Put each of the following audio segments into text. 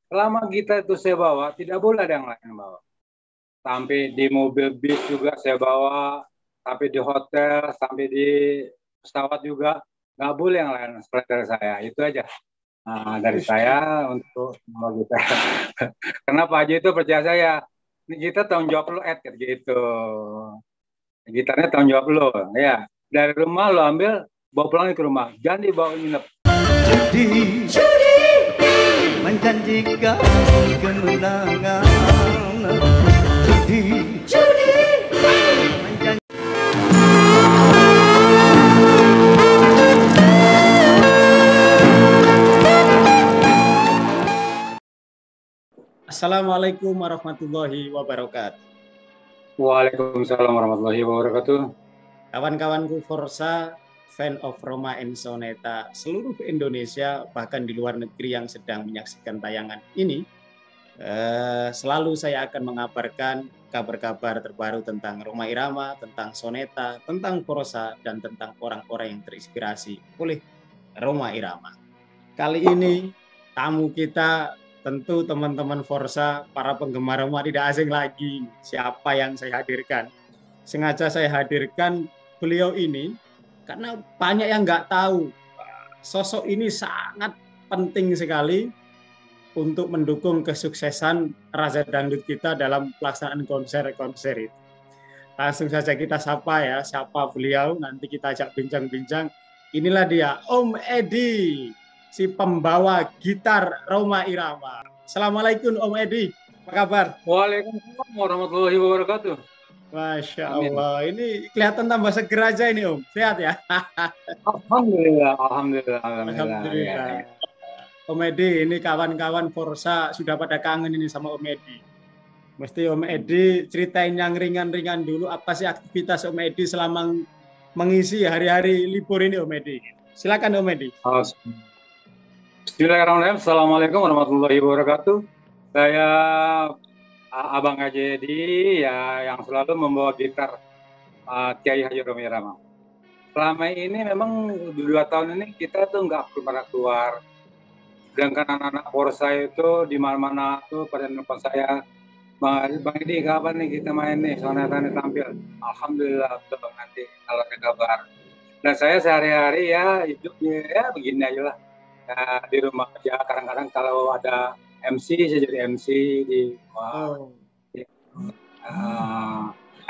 Selama kita itu saya bawa, tidak boleh ada yang lain bawa. Sampai di mobil bis juga saya bawa, sampai di hotel, sampai di pesawat juga nggak boleh yang lain seperti dari saya. Itu aja. Nah, dari Wih, saya untuk semua kita. Karena Pak Haji itu percaya saya, ini kita tanggung jawab lo gitu. Gitarnya tanggung jawab lo, ya. Dari rumah lo ambil, bawa pulang ke rumah. Jangan dibawa nginep. Judi menjanjikan kemenangan. Judi menjanjikan. Assalamualaikum warahmatullahi wabarakatuh. Waalaikumsalam warahmatullahi wabarakatuh. Kawan-kawanku Forsa, fan of Roma and Soneta seluruh Indonesia, bahkan di luar negeri yang sedang menyaksikan tayangan ini, selalu saya akan mengabarkan kabar-kabar terbaru tentang Roma Irama, tentang Soneta, tentang Forsa, dan tentang orang-orang yang terinspirasi oleh Roma Irama. Kali ini tamu kita tentu teman-teman Forsa, para penggemar Roma tidak asing lagi. Siapa yang saya hadirkan? Sengaja saya hadirkan beliau ini karena banyak yang nggak tahu sosok ini sangat penting sekali untuk mendukung kesuksesan Raja Dangdut kita dalam pelaksanaan konser-konser itu. Langsung saja kita sapa ya, siapa beliau, nanti kita ajak bincang-bincang. Inilah dia, Om Edi, si pembawa gitar Roma Irama. Assalamualaikum Om Edi, apa kabar? Waalaikumsalam warahmatullahi wabarakatuh. Masya Amin. Allah, ini kelihatan tambah seger aja ini Om, sehat ya? Alhamdulillah, alhamdulillah, Alhamdulillah. Ya. Om Edi, ini kawan-kawan Forsa sudah pada kangen ini sama Om Edi. Mesti Om Edi ceritain yang ringan-ringan dulu, apa sih aktivitas Om Edi selama mengisi hari-hari libur ini Om Edi. Silakan Om Edi. Bismillahirrahmanirrahim. Assalamualaikum warahmatullahi wabarakatuh. Saya Abang Haji Edi ya, yang selalu membawa gitar Kiai Haji Roma Irama. Selama ini memang 2 tahun ini kita tuh nggak pernah keluar. Sedangkan anak-anak Forsa itu di mana-mana tuh pada nelfon saya, Bang Edi kapan nih kita main nih, Soneta nih tampil. Alhamdulillah tuh nanti kalau ada kabar. Dan saya sehari-hari ya hidupnya ya begini aja lah. Ya, di rumah aja kadang-kadang kalau ada MC saya jadi MC di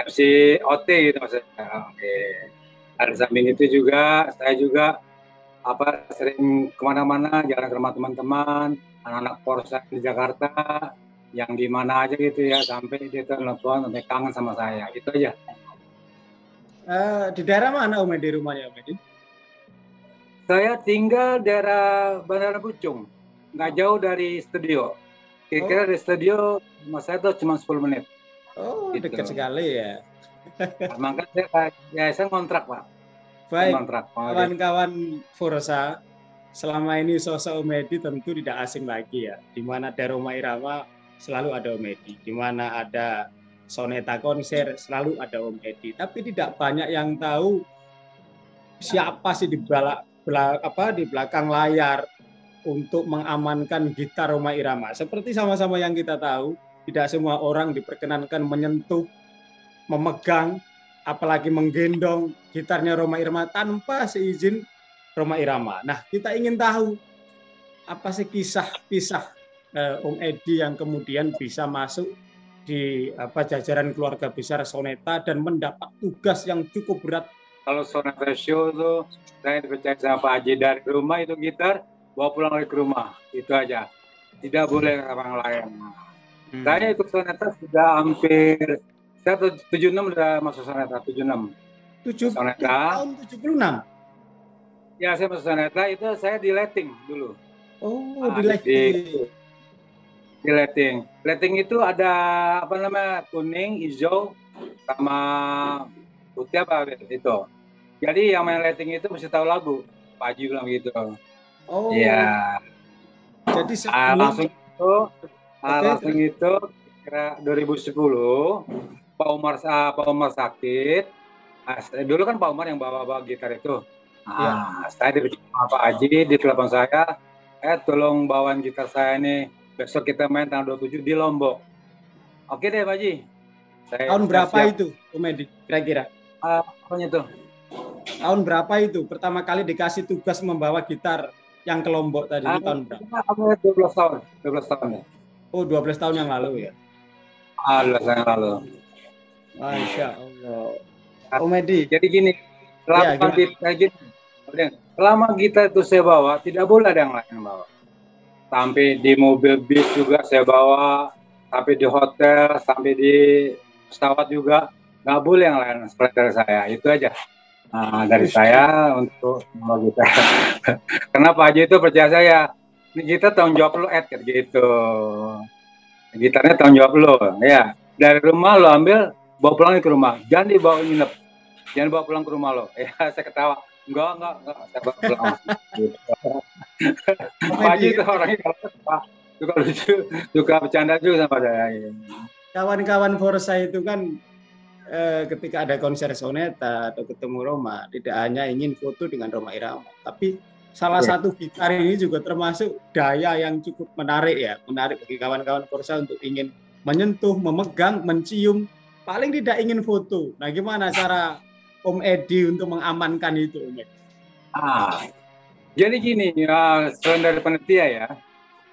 MC OT gitu maksudnya. Oke. Ada samping itu juga saya juga sering kemana-mana jalan ke rumah teman-teman, anak-anak Polsek di Jakarta, yang di mana aja gitu ya, sampai dia telepon sampai kangen sama saya, itu aja. Di daerah mana Om Edi rumahnya Om Edi? Saya tinggal daerah Bandara Pucung, nggak jauh dari studio. Kira-kira dari studio rumah saya tuh cuma 10 menit. Oh, gitu. Dekat sekali ya. Makanya saya ngontrak Pak. Baik, kawan-kawan Forsa, selama ini sosok Om Edi tentu tidak asing lagi ya. Di mana ada Roma Irama selalu ada Om Edi. Di mana ada Soneta konser selalu ada Om Edi. Tapi tidak banyak yang tahu siapa sih di belakang layar untuk mengamankan gitar Roma Irama. Seperti sama-sama yang kita tahu, tidak semua orang diperkenankan menyentuh, memegang, apalagi menggendong gitarnya Roma Irama tanpa seizin Roma Irama. Nah, kita ingin tahu apa sih kisah-kisah Om Edi yang kemudian bisa masuk di jajaran keluarga besar Soneta dan mendapat tugas yang cukup berat. Kalau Soneta Show tuh saya dipercaya sama Pak Haji, dari rumah itu gitar bawa pulang lagi ke rumah, itu aja. Tidak boleh orang lain. Saya ikut Soneta sudah hampir, saya 76 udah masuk Soneta, 76. Tahun 76? Ya, saya masuk Soneta itu saya di letting dulu. Oh, di letting. Di letting. Letting itu ada kuning, hijau, sama putih itu. Jadi yang main letting itu mesti tahu lagu. Pak Haji bilang gitu. Oh. Ya. Jadi langsung itu kira 2010 Pak Umar sakit. Dulu kan Pak Umar yang bawa gitar itu. Saya dibicara sama Pak Haji, di telepon saya, tolong bawain gitar saya ini Besok kita main tanggal 27 di Lombok. Oke deh Pak Haji. Tahun berapa itu, Om Edi, kira-kira? Apanya tuh? Tahun berapa itu? Pertama kali dikasih tugas membawa gitar yang ke Lombok tadi, itu tahun berapa? 12 tahun. 12 tahun ya. Oh, 12 tahun yang lalu ya? 12 tahun yang lalu. Masya Allah. Om Edi. Jadi gini, selama kita itu saya bawa, tidak boleh ada yang lain yang bawa. Sampai di mobil bis juga saya bawa, sampai di hotel, sampai di pesawat juga, nggak boleh yang lain selain dari saya. Itu aja dari saya untuk membawa gitar. Kenapa aja itu percaya saya, ini kita tanggung jawab lo, gitu. Gitarnya tanggung jawab lo, ya. Dari rumah lo ambil, bawa pulang ke rumah, jangan dibawa nginep, jangan bawa pulang ke rumah lo. Ya, saya ketawa, enggak, saya bawa pulang. Gitu. Pak Haji itu orangnya kalau suka lucu, suka bercanda juga sama saya. Kawan-kawan Forsa itu kan ketika ada konser Soneta atau ketemu Roma, tidak hanya ingin foto dengan Rhoma Irama, tapi salah satu gitar ini juga termasuk daya yang cukup menarik ya, menarik bagi kawan-kawan Forsa untuk ingin menyentuh, memegang, mencium, paling tidak ingin foto. Nah, gimana cara Om Edi untuk mengamankan itu, Om Edi? Jadi gini, selain dari panitia ya,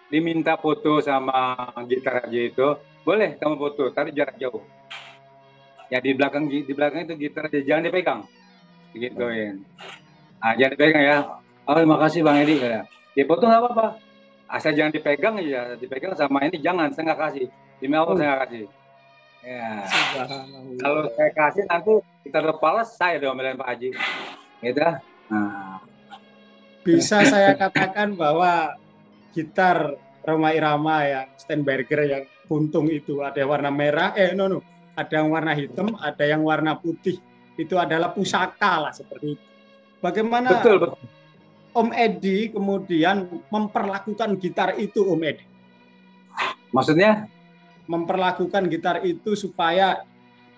diminta foto sama gitar aja itu, boleh kamu foto, tapi jarak jauh. Ya di belakang itu gitar aja, jangan dipegang, gitu ya. Jangan dipegang ya. Oh, makasih Bang Edi. Ya. Di foto nggak apa-apa, asal jangan dipegang ya, dipegang sama ini jangan, saya nggak kasih. Demi Allah saya nggak kasih. Ya. Kalau saya kasih nanti kita terpalas, saya diomelin Pak Haji. Gitu. Bisa saya katakan bahwa gitar Rhoma Irama yang Steinberger yang buntung itu ada warna merah, ada yang warna hitam, ada yang warna putih. Itu adalah pusaka lah seperti itu. Bagaimana betul. Om Edi kemudian memperlakukan gitar itu, Om Edi? Maksudnya? Memperlakukan gitar itu supaya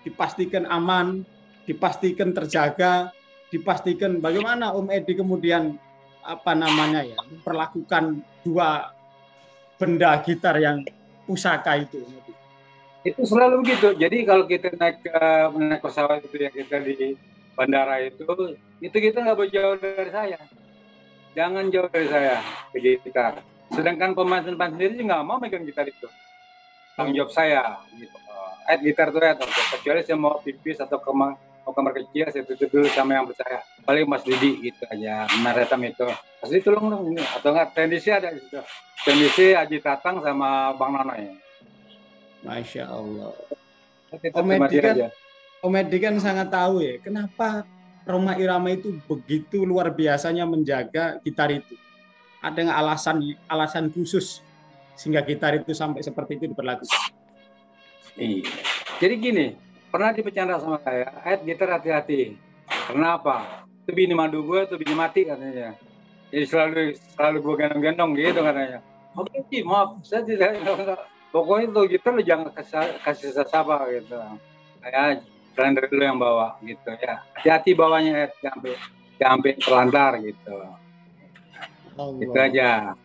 dipastikan aman, dipastikan terjaga, dipastikan bagaimana Om Edi kemudian memperlakukan dua benda gitar yang pusaka itu. Itu selalu begitu. Jadi kalau kita naik pesawat itu ya, kita di bandara itu kita nggak boleh jauh dari saya. Jangan jauh dari saya ke gitar. Sedangkan pemain sendiri nggak mau megang gitar itu. Tanggung jawab saya. Gitu. Gitar tuh kecuali saya mau pipis atau kamar kecil, saya tutup dulu sama yang percaya. Paling Mas Didi gitu aja, Meretam itu. Mas Didi tolong dong ini. Atau enggak, teknisi ada di situ. Teknisi Haji Tatang sama Bang Nonoy. Masya Allah. Om Edi kan sangat tahu ya, kenapa Rhoma Irama itu begitu luar biasanya menjaga gitar itu. Ada nggak alasan khusus sehingga gitar itu sampai seperti itu diperlakukan? Iya. Jadi gini, pernah dipecanda sama saya, gitar hati-hati. Kenapa? Itu bini madu gue, itu bini mati katanya. Jadi selalu gue gendong-gendong gitu katanya. Oke sih, maaf, saya tidak. Pokoknya itu gitar lu jangan kasih siapa gitu. Saya selain dari lu yang bawa gitu ya. Hati-hati bawanya, sampai terlantar gitu. Itu aja.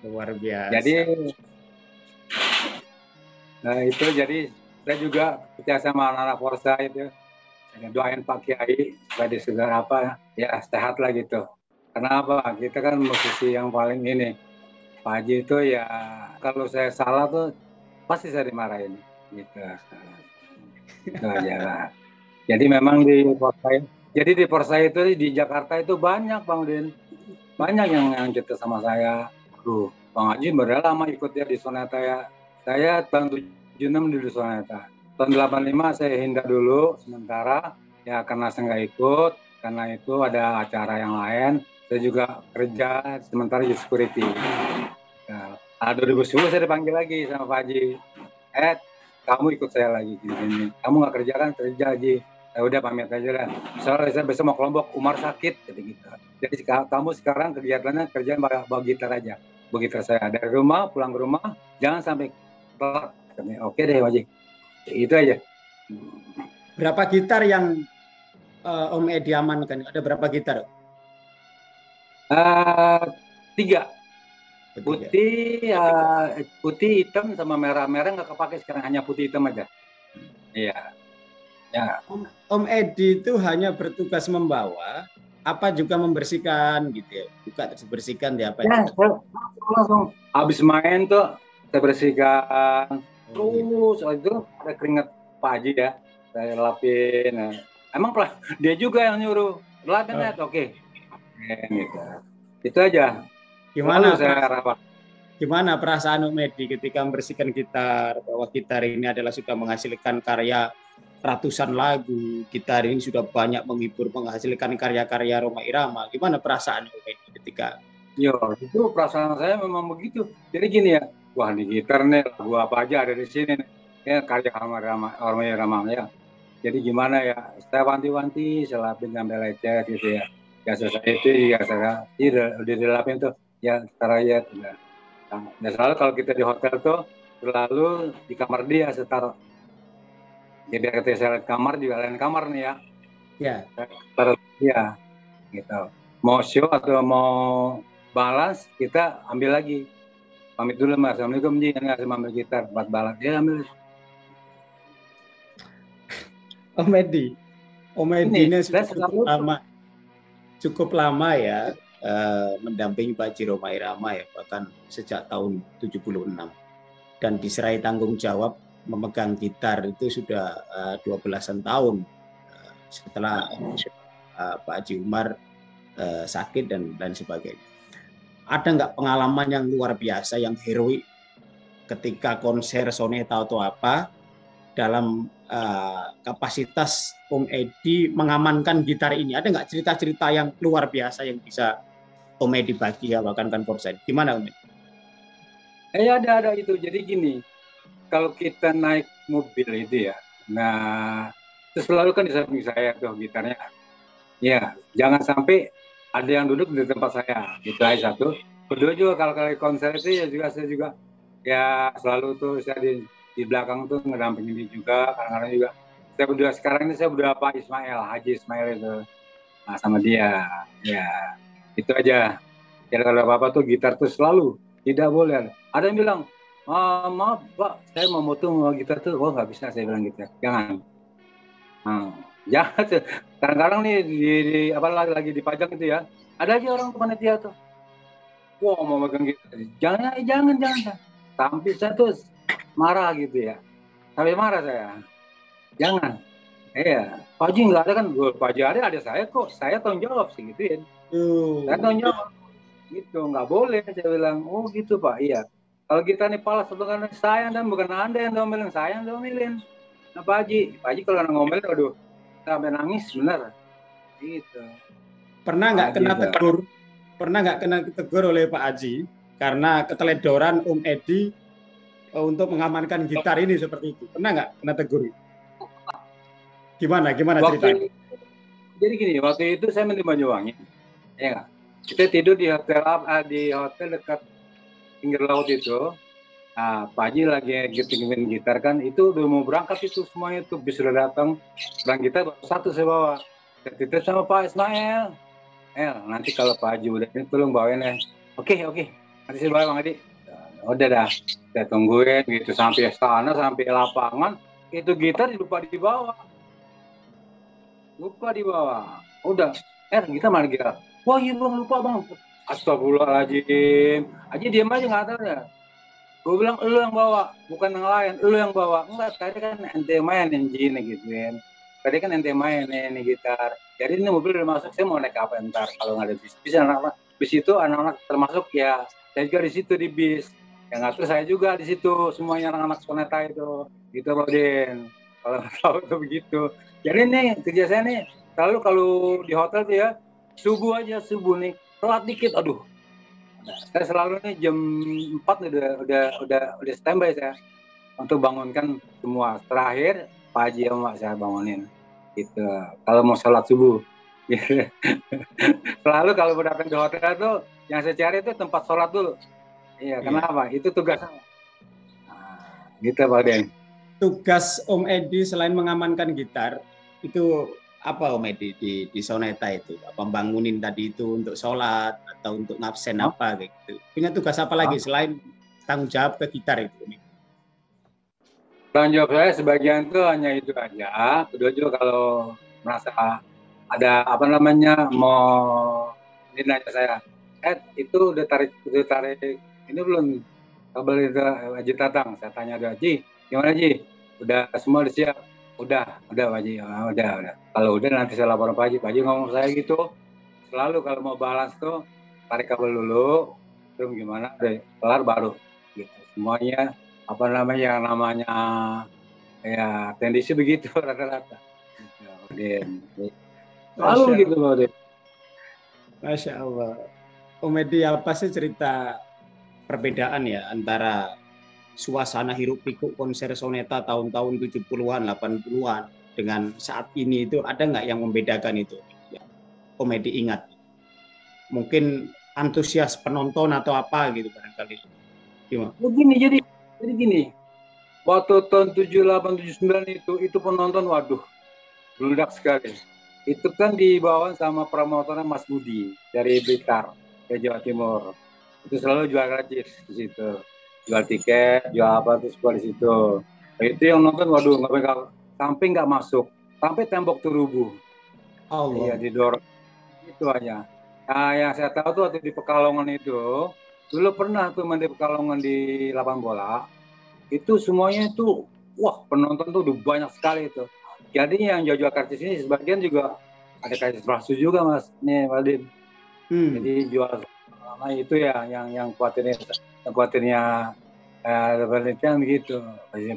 Luar biasa. Jadi saya juga percaya sama anak-anak Forsa itu. Doain Pak Kiai supaya di segala sehat lah gitu. Kenapa? Kita kan musisi yang paling ini. Pak Haji itu ya kalau saya salah tuh pasti saya dimarahin gitu. Itu aja lah. Jadi memang di Forsa itu di Jakarta itu banyak Bang Udin. Banyak yang cerita sama saya. Bang Haji udah lama ikut ya di Soneta ya. Saya tahun 76 di Soneta. Tahun 85 saya hindar dulu sementara ya karena saya nggak ikut, karena itu ada acara yang lain. Saya juga kerja sementara di security. 2010 saya dipanggil lagi sama Pak Haji. Kamu ikut saya lagi gini. Kamu nggak kerja kan? Kerja Haji. Ya udah pamit aja lah. Soalnya saya besok mau ke Lombok, Umar sakit gitu. Jadi kamu sekarang kegiatannya kerjaan bawa gitar aja. Begitu saya dari rumah pulang ke rumah, jangan sampai telat. Oke deh Haji. Itu aja. Berapa gitar yang Om Edi amankan? Ada berapa gitar? 3. Putih, ya, putih, hitam, sama merah-merah nggak kepake sekarang, hanya putih hitam aja. Iya. Ya. Om Edi itu hanya bertugas membawa, apa juga membersihkan gitu ya? Buka terus bersihkan dia apa Ya, itu? langsung habis main tuh saya bersihkan. Gitu. Terus itu ada keringat Pak Haji ya, saya lapin. Nah, emang dia juga yang nyuruh lapin net, oke. Gitu. Itu aja. Selalu Gimana saya rawat. gimana perasaan Om Edi ketika membersihkan gitar, bahwa gitar ini adalah sudah menghasilkan karya ratusan lagu, gitar ini sudah banyak menghibur, menghasilkan karya-karya Rhoma Irama. Gimana perasaan Om Edi ketika? Yo, itu perasaan saya memang begitu. Jadi gini ya, wah di gitar nih lagu apa aja ada di sini nih. Ya karya Rhoma Irama ya. Jadi gimana ya, saya wanti-wanti, saya lapin sampai lecet gitu ya. Ya selesai itu ya saya udah dilapin tuh ya setara ya. Nah, selalu kalau kita di hotel tuh selalu di kamar dia setar. Jadi ketika saya lihat kamar juga lain kamar nih ya. Ya. Taruh dia gitu. Mau show atau mau balas kita ambil lagi. Pamit dulu Mas. Assalamualaikum Ji, nggak ambil gitar buat balas. Ya ambil. Om Edi ini sudah cukup lama ya mendampingi Pak Haji Rhoma Irama ya, bahkan sejak tahun 76, dan diserai tanggung jawab memegang gitar itu sudah 12-an tahun setelah Pak Haji Umar sakit dan lain sebagainya. Ada nggak pengalaman yang luar biasa, yang heroik ketika konser soneta atau apa, dalam kapasitas Om Edi mengamankan gitar ini? Ada nggak cerita-cerita yang luar biasa yang bisa Om Edi bagi ya, bahkan kan Forsa? Gimana Om Edi? Ada itu. Jadi gini, kalau kita naik mobil itu ya, nah itu selalu kan di samping saya tuh gitarnya. Ya, jangan sampai ada yang duduk di tempat saya. Gitu aja satu. Kedua juga kalau konser itu ya juga saya juga ya selalu tuh saya di belakang tuh ngedampingin dia juga. Kadang-kadang juga saya berdua sekarang ini saya berdua Pak Ismail, Haji Ismail itu. Nah, sama dia. Ya, itu aja. Ya kalau apa-apa tuh gitar tuh selalu tidak boleh. Ada yang bilang, maaf Pak, saya mau motong gitar tuh, oh nggak bisa saya bilang gitu. Jangan. Jangan. Kadang-kadang nih apa lagi dipajang gitu ya. Ada aja orang panitia tuh. Wah mau megang gitar. Jangan. Sampai saya tuh marah gitu ya. Sampai marah saya. Jangan. Iya. Pak Haji nggak ada kan? Pak Haji ada saya kok. Saya tanggung jawab sih gitu ya. Saya tanggung jawab. Gitu, nggak boleh. Saya bilang, oh gitu Pak. Iya. Kalau kita nih palas, bukan saya dan bukan Anda yang domelin. Saya yang domelin. Nah Pak Haji kalau ngomelin, aduh, sampai nangis benar. Gitu. Pernah nggak kena tegur oleh Pak Haji karena keteledoran Om Edi untuk mengamankan gitar ini seperti itu? Pernah nggak kena tegur? Gimana ceritanya? Jadi gini, waktu itu saya di Banyuwangi, ya nggak? Kita tidur di hotel dekat pinggir laut itu. Nah, Pak Haji lagi giting gitar kan, itu udah mau berangkat itu semuanya tuh, bis udah datang, dan kita satu saya bawa. Saya titip sama Pak Ismail. Nanti kalau Pak Haji udah ini tolong bawain ya. Oke. Nanti saya bawa Bang Adi. Udah dah, saya tungguin gitu sampai sana, sampai lapangan, itu gitar lupa dibawa. Udah, kita mana gitar? Wah iya Bang, lupa Bang. Astagfirullahaladzim. Aja diam aja nggak tahu ya. Gue bilang, lu yang bawa, bukan yang lain, lu yang bawa. Enggak, tadi kan ente main engine gituin. Tadi kan ente main nih gitar. Jadi ini mobil udah masuk, saya mau naik apa ntar kalau nggak ada bis. Bis anak-anak, bis itu anak-anak termasuk ya, saya juga di situ di bis. Yang ngatur saya juga di situ, semuanya anak-anak soneta itu. Gitu loh, Din. Kalau nggak tahu tuh begitu. Jadi nih, kerja saya nih, selalu kalau di hotel tuh ya, subuh nih, telat dikit, aduh. Nah, saya selalu nih jam 4 udah standby saya untuk bangunkan semua. Terakhir Pak Haji sama saya bangunin gitu. Kalau mau sholat subuh. Selalu kalau datang di hotel tuh yang saya cari itu tempat sholat dulu. Iya, kenapa? Itu tugas saya. Gitu Pak Den. Tugas Om Edi selain mengamankan gitar, itu apa Om Edi di Soneta itu? Apa bangunin tadi itu untuk sholat atau untuk ngabsen Oh, apa kayak gitu? Punya tugas apa lagi oh. selain tanggung jawab ke gitar itu? Tanggung jawab saya sebagian itu hanya itu aja. Kedua juga kalau merasa ada apa namanya mau ini nanya saya, itu udah tarik ini belum kabel itu Haji Tatang? Saya tanya dia, Ji, gimana Ji? Udah semua udah siap? Udah Pak Haji. Ah, udah. Kalau udah nanti saya lapor Pak Haji. Pak Haji ngomong saya gitu. Selalu kalau mau balance tuh tarik kabel dulu, terus gimana, udah kelar baru gitu. Semuanya apa namanya yang namanya ya tendensi begitu rata-rata. Gitu, selalu Masya gitu Allah. loh, Din. Masya Allah. Om Edi, apa sih cerita perbedaan ya antara suasana hiruk pikuk konser Soneta tahun-tahun 70-an, 80-an dengan saat ini itu ada nggak yang membedakan itu? Ya, Om Edi ingat. Mungkin antusias penonton atau apa gitu barangkali. Gimana? Begini jadi gini. Waktu tahun 78 79 itu penonton waduh meledak sekali. Itu kan dibawa sama promotornya Mas Budi dari Blitar ke Jawa Timur. Itu selalu jual gratis di situ. Jual tiket, jual apa terus jual di situ. Itu yang nonton waduh sampai nggak masuk, sampai tembok tuh rubuh. Iya Allah. didorong itu aja. Nah, yang saya tahu tuh waktu di Pekalongan itu dulu pernah tuh main di Pekalongan di lapangan bola. Itu semuanya itu wah penonton tuh udah banyak sekali itu. Jadi yang jual karcis ini sebagian juga ada karcis palsu juga Mas nih Waldin. Jadi jual lama itu ya yang khawatirnya penelitian gitu.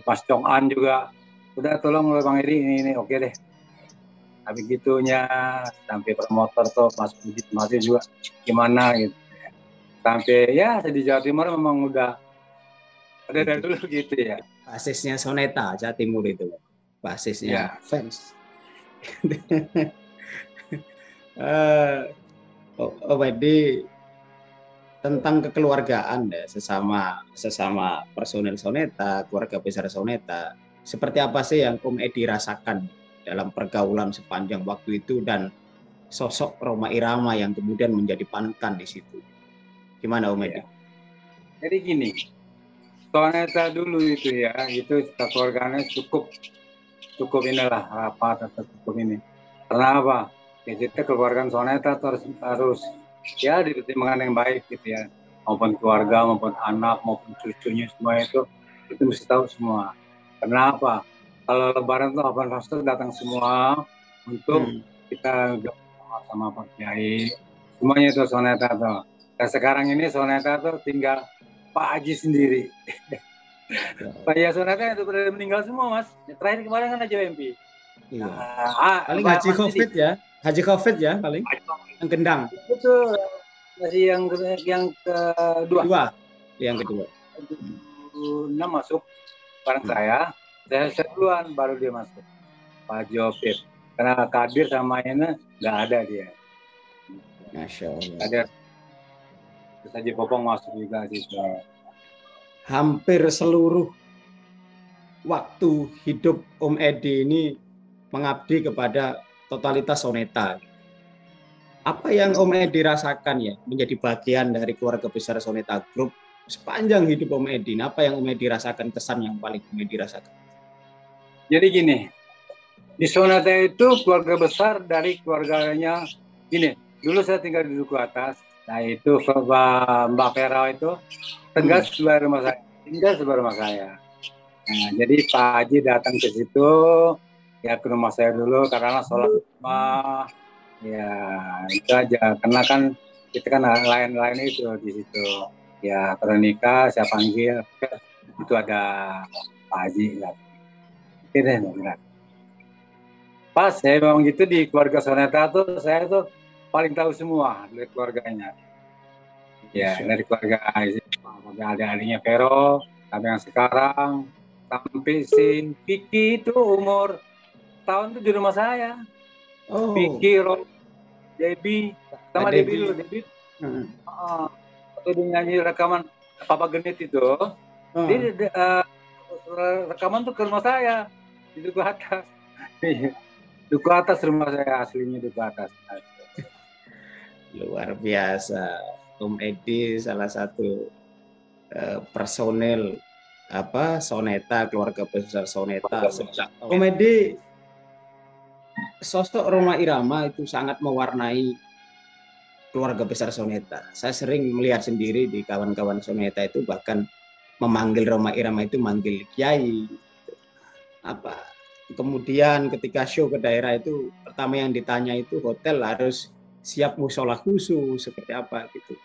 Pas Chong-an juga udah tolong Bang Edi ini oke deh. Tapi gitunya sampai promotor tuh Mas Budi masih juga gimana gitu. Sampai ya di Jawa Timur memang udah dari dulu gitu ya. Basisnya Soneta, Jawa Timur itu. Basisnya Ya. fans. Oh, Edi, tentang kekeluargaan deh, sesama personel Soneta, keluarga besar Soneta. Seperti apa sih yang Om Edi rasakan dalam pergaulan sepanjang waktu itu dan sosok Rhoma Irama yang kemudian menjadi panutan di situ? Gimana Om Edi? Ya. Jadi gini, Soneta dulu itu ya, itu keluarganya cukup inilah rapat atau cukup ini. Karena apa? Ya kita keluarga Soneta harus ya dipertimbangkan yang baik gitu ya. Maupun keluarga, maupun anak, maupun cucunya semua itu mesti tahu semua. Kenapa? Kalau Lebaran tuh Abang Pastor datang semua untuk kita sama Pak Kiai. Semuanya itu Soneta tuh. Dan sekarang ini Soneta tuh tinggal Pak Haji sendiri. Pak Soneta itu udah meninggal semua Mas. Terakhir kemarin kan aja MP. Iya. Paling Haji Covid ya, Haji Covid ya paling. Yang gendang. Betul. Masih yang kedua. Yang kedua. 6 masuk bareng saya duluan baru dia masuk. Pak Jopit. Karena Kadir sama ini nggak ada dia. Masya Allah. Ada terus Haji Popong masuk juga sih. Hampir seluruh waktu hidup Om Edi ini mengabdi kepada totalitas Soneta. Apa yang Om Edi rasakan ya menjadi bagian dari keluarga besar Soneta Group sepanjang hidup Om Edi? Apa yang Om Edi rasakan, kesan yang paling Om Edi rasakan? Jadi gini, di Soneta itu keluarga besar dari keluarganya gini. Dulu saya tinggal di Duku Atas. Nah itu Mbak Vera itu tinggal sebelah rumah saya. Nah, jadi Pak Haji datang ke situ ya ke rumah saya dulu karena sholat rumah ya itu aja karena kan kita kan lain-lain itu di situ ya kalau nikah saya panggil itu ada Pak Haji oke deh pas saya memang gitu di keluarga Soneta tuh saya tuh paling tahu semua dari keluarganya ya dari keluarga ada adiknya Vero sampai yang sekarang sampai si Vicky itu umur tahun itu di rumah saya. Vicky, Debbie, sama Debbie dulu. Debbie, waktu dia nyanyi rekaman Papa Genit itu, dia rekaman tuh ke rumah saya di Duku Atas. Duku Atas rumah saya, aslinya Duku Atas. Luar biasa. Om Edi salah satu personel Soneta, keluarga besar Soneta. Om Edi, sosok Rhoma Irama itu sangat mewarnai keluarga besar Soneta. Saya sering melihat sendiri di kawan-kawan Soneta itu bahkan memanggil Rhoma Irama itu manggil Kiai. Kemudian ketika show ke daerah itu pertama yang ditanya itu hotel harus siap musola khusus seperti apa gitu.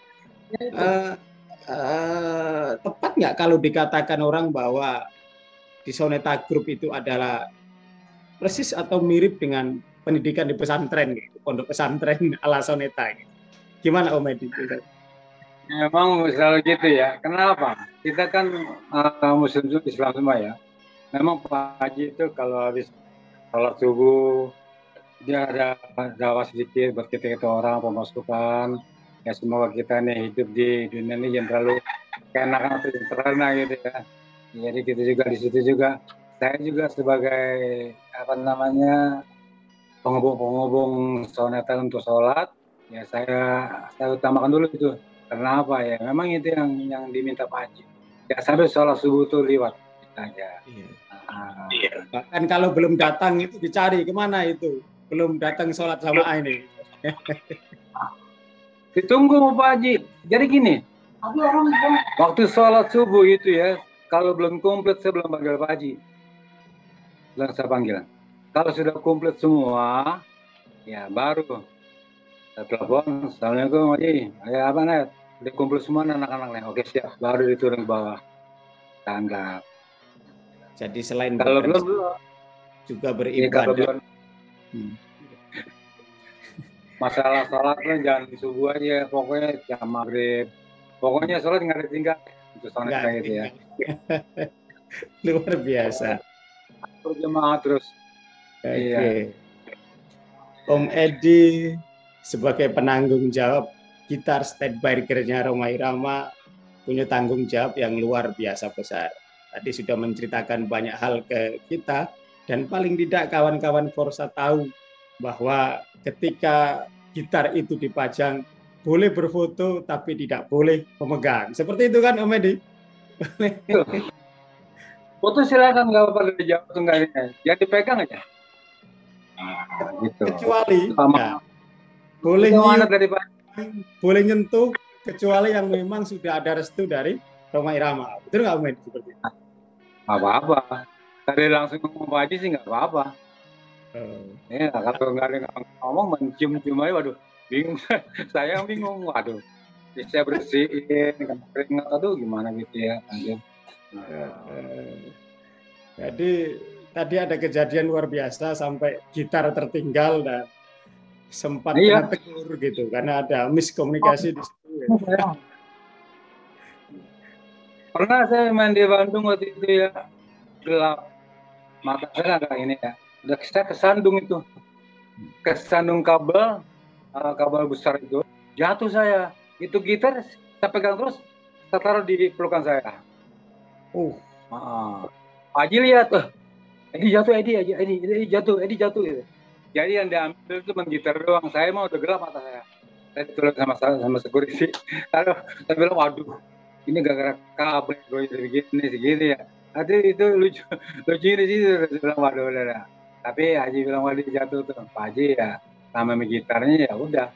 Tepat nggak kalau dikatakan orang bahwa di Soneta Group itu adalah persis atau mirip dengan pendidikan di pesantren gitu, pondok pesantren ala Soneta gitu. Gimana Om Edi? Memang selalu gitu ya. Kenapa? Kita kan Muslim Islam semua ya. Memang Pak Haji itu kalau habis sholat subuh dia ada dakwah sedikit buat kita orang pemasukan. Ya semoga kita nih hidup di dunia ini jangan terlalu keenakan atau terlena gitu ya. Jadi kita juga di situ juga. Saya juga sebagai penghubung Soneta untuk sholat. Ya saya utamakan dulu itu. Karena apa ya? Memang itu yang diminta Pak Haji. Ya sampai sholat subuh itu lewat. Aja. Iya. Bahkan kalau belum datang itu dicari kemana itu, belum datang sholat sama ini. Ditunggu Pak Haji. Jadi gini, waktu sholat subuh itu ya, kalau belum komplit saya belum panggil Pak Haji, belum saya panggil. Kalau sudah komplit semua, ya baru saya telepon, Assalamualaikum Haji, ya apa nih? Udah komplit semua anak-anaknya, oke siap, baru diturun ke bawah, tanggap. Jadi selain kalau belum juga beribadah. Masalah sholat kan jangan subuh aja, pokoknya jam maghrib. Pokoknya sholat nggak ditinggal. Itu Soneta gitu ya. Luar biasa. Berjemaah terus. Oke. Iya. Om Edi sebagai penanggung jawab gitar standby gearnya Rhoma Irama punya tanggung jawab yang luar biasa besar. Tadi sudah menceritakan banyak hal ke kita, dan paling tidak kawan-kawan Forsa tahu bahwa ketika gitar itu dipajang, boleh berfoto tapi tidak boleh memegang. Seperti itu kan Om Edi? Foto silakan, nggak apa-apa dijawab tunggalnya. Jangan dipegang aja. Gitu. Kecuali boleh nyentuh kecuali yang memang sudah ada restu dari Rhoma Irama. Betul nggak Om Edi? Seperti itu? Nggak apa-apa. Tadi langsung ngomong aja sih nggak apa-apa. Ya, kalau nggak ada ngomong mencium-cium aja, waduh, bingung. Saya bingung, waduh. Bisa bersihin, keringat, aduh gimana gitu ya. Jadi tadi ada kejadian luar biasa sampai gitar tertinggal dan sempat kena tegur gitu karena ada miskomunikasi di situ. Ya. Pernah saya main di Bandung waktu itu ya, gelap, mata saya agak ini ya, udah saya kesandung kabel besar itu, jatuh saya, itu gitar saya pegang terus, saya taruh di pelukan saya. Haji lihat, Edi jatuh. Jadi yang diambil itu gitar doang, saya mau udah gelap mata saya ditolong sama security. Lalu saya bilang, waduh, ini gara-gara kabel segini ya. Nanti itu lucu di situ. Saya bilang, waduh, udah. Tapi Haji bilang, waduh jatuh tuh. Pak Haji ya, sama gitarnya ya udah.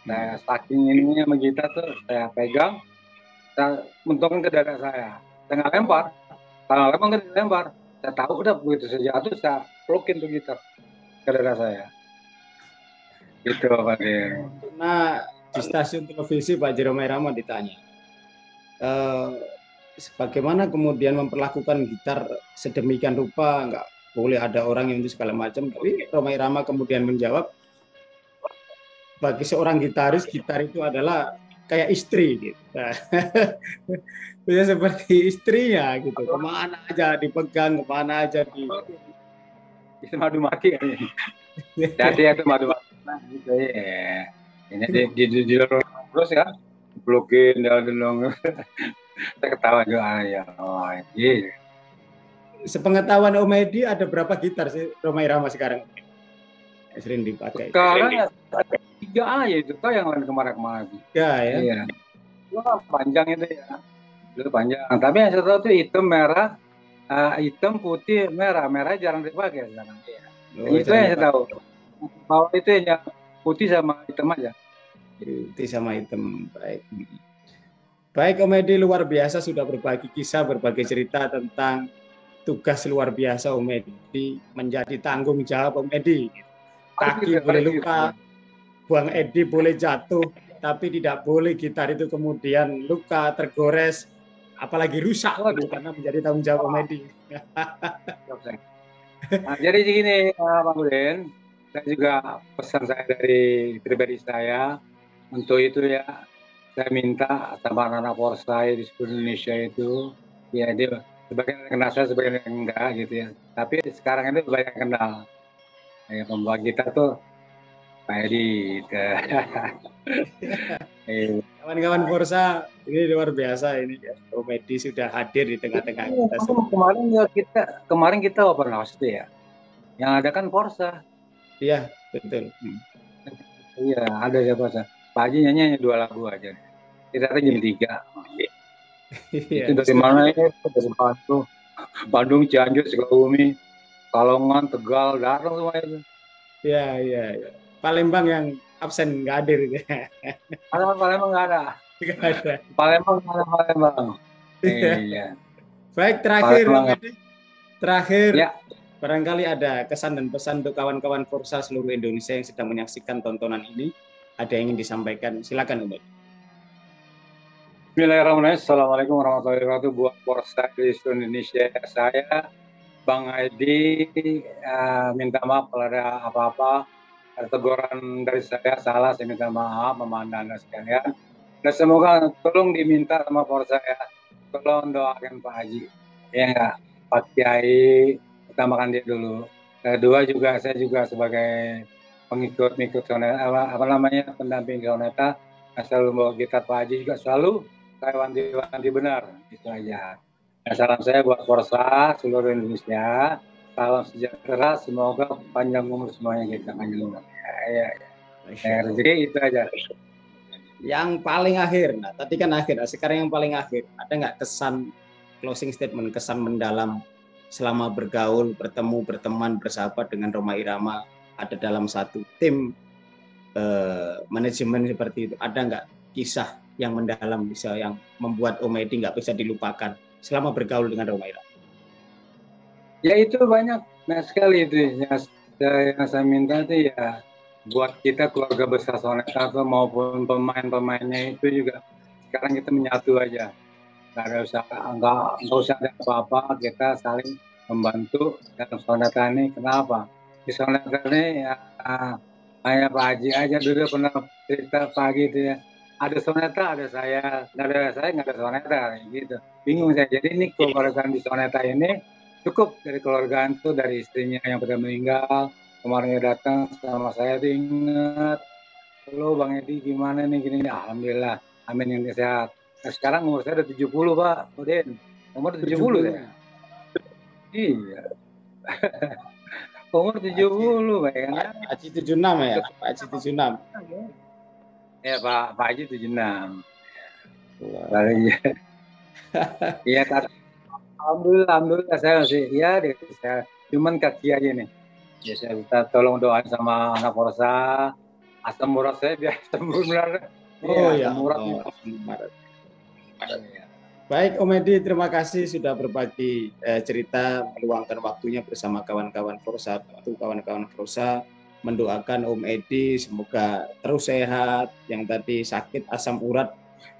Saya saking ininya sama gitar tuh, saya pegang, saya mentongkan ke dada saya. Saya nggak lempar. Kalau lempar, saya tahu udah begitu saya jatuh, saya pelukin tuh gitar ke dada saya. Gitu Pak Haji. Nah, di stasiun televisi Pak Rhoma Irama ditanya, bagaimana kemudian memperlakukan gitar sedemikian rupa, nggak boleh ada orang yang itu segala macam. Tapi Rhoma Irama kemudian menjawab, bagi seorang gitaris, gitar itu adalah kayak istri gitu. Bisa seperti istrinya gitu, kemana aja dipegang, kemana aja bisa madu mati. Jadi itu madu mati. Gitu ya. Ini di terus ya, blokin dalam. Saya ketawa juga ya. Sepengetahuan Om Edi ada berapa gitar sih Rhoma Irama sekarang? sering dipakai. Sekarang ya ada 3 aja itu, kok yang lain kemana-kemana. Ya, ya. Iya. Wah, panjang itu ya. Itu panjang. Tapi yang saya tahu itu hitam, merah, hitam, putih, merah. Merah jarang dipakai sekarang. Iya. Oh, Itu yang saya tahu. Bawah itu yang putih sama hitam aja. Putih sama hitam. Baik. Baik, Om Edi, luar biasa sudah berbagi kisah, berbagi cerita tentang tugas luar biasa Om Edi, menjadi tanggung jawab Om Edi. Kaki boleh luka, Bang Edi boleh jatuh, tapi tidak boleh gitar itu kemudian luka, tergores, apalagi rusak, karena menjadi tanggung jawab Om Edi. Nah, jadi gini, Pak Udin, saya juga pesan saya dari pribadi saya, untuk itu ya, saya minta sama anak-anak Polsa di seluruh Indonesia itu, ya dia sebagian yang kenal saya, sebagian yang enggak gitu ya. Tapi sekarang ini banyak yang kenal. Ya, pembawa kita tuh Pak Edi. Kawan-kawan Polsa, ini luar biasa ini ya. Om Edi sudah hadir di tengah-tengah kita. Kemarin kita open house tuh ya. Yang ada kan Polsa. Iya, betul. Iya, ada ya Polsa. Pak Haji nyanyi 2 lagu aja. Kita jam 3. Itu dari mana ya? Dari Bandung, Cianjur, Sukabumi, Kalongan, Tegal, datang semua itu. Iya. Palembang yang absen nggak hadir. Palembang nggak ada. Palembang nggak ada Palembang. Iya. Baik, terakhir. Ya. Barangkali ada kesan dan pesan untuk kawan-kawan Polsa seluruh Indonesia yang sedang menyaksikan tontonan ini. Ada yang ingin disampaikan? Silakan, Om. Bismillahirrahmanirrahim. Assalamualaikum warahmatullahi wabarakatuh. Buat Polsa di seluruh Indonesia, saya Bang Edi minta maaf kalau ada apa-apa, ada teguran dari saya salah, saya minta maaf sama Anda sekalian. Dan semoga tolong diminta sama Polsa ya, tolong doakan Pak Haji, ya enggak, Pak Kiai, utamakan dia dulu. Kedua juga saya juga sebagai pengikut pendamping Soneta, selalu bawa gitar Pak Haji juga selalu saya wanti-wanti benar, itu aja. Nah, salam saya buat Polsa seluruh Indonesia, salam sejahtera, semoga panjang umur semuanya kita panjang umur. Jadi itu aja. Yang paling akhir, nah tadi kan akhir, sekarang yang paling akhir, ada nggak kesan closing statement, kesan mendalam selama bergaul, bertemu, berteman, bersahabat dengan Rhoma Irama, ada dalam satu tim manajemen seperti itu, ada nggak kisah yang mendalam, bisa yang membuat Om Edi nggak bisa dilupakan selama bergaul dengan Rhoma Irama? Ya itu banyak sekali itu yang saya minta itu ya, buat kita keluarga besar Soneta maupun pemain-pemainnya itu juga sekarang kita menyatu aja, nggak usah ada apa-apa, kita saling membantu dalam Soneta ini. Kenapa di Soneta ini ya, kayak Pak Haji aja dulu pernah cerita pagi itu ya, ada Soneta, ada saya, nggak ada Soneta gitu, bingung saya. Jadi ini keluargaan di Soneta ini cukup dari keluargaan itu, dari istrinya yang sudah meninggal kemarin datang sama saya, ingat, halo Bang Edi gimana nih gini, alhamdulillah, amin yang sehat. Nah, sekarang umur saya udah 70 Pak Udin, umur 70 saya. Iya. Umur 70 Pak ya. Pak Haji 76 ya, Pak Haji 76. Ya Pak Haji 76. Iya, alhamdulillah saya masih ya, saya cuman kaki aja nih. Ya saya minta tolong doain sama anak Polsa, asam urat saya biar sembuh benar. Oh ya, baik Om Edi, terima kasih sudah berbagi cerita, meluangkan waktunya bersama kawan-kawan Polsa. Kawan-kawan Polsa mendoakan Om Edi semoga terus sehat, yang tadi sakit asam urat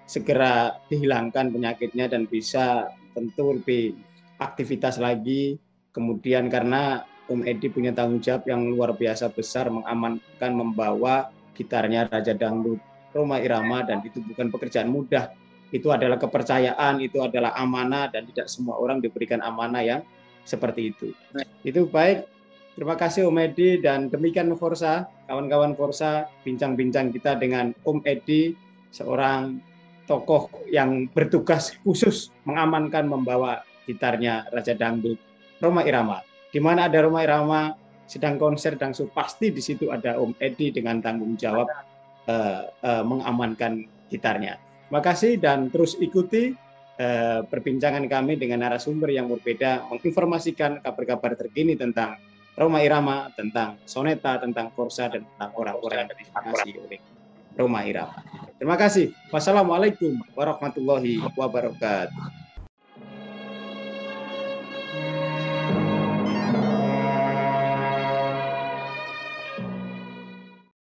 segera dihilangkan penyakitnya dan bisa tentu lebih aktivitas lagi. Kemudian karena Om Edi punya tanggung jawab yang luar biasa besar, mengamankan, membawa gitarnya Raja Dangdut Rhoma Irama, dan itu bukan pekerjaan mudah. Itu adalah kepercayaan, itu adalah amanah, dan tidak semua orang diberikan amanah yang seperti itu. Itu baik. Terima kasih Om Edi, dan demikian Polsa, kawan-kawan Polsa, bincang-bincang kita dengan Om Edi, seorang tokoh yang bertugas khusus mengamankan, membawa gitarnya Raja Dangdut Rhoma Irama. Di mana ada Rhoma Irama, sedang konser dan pasti di situ ada Om Edi dengan tanggung jawab mengamankan gitarnya. Terima kasih dan terus ikuti perbincangan kami dengan narasumber yang berbeda, menginformasikan kabar-kabar terkini tentang Rhoma Irama, tentang soneta, tentang korsa, dan tentang orang-orang yang diinspirasi oleh Rhoma Irama. Terima kasih. Wassalamualaikum warahmatullahi wabarakatuh.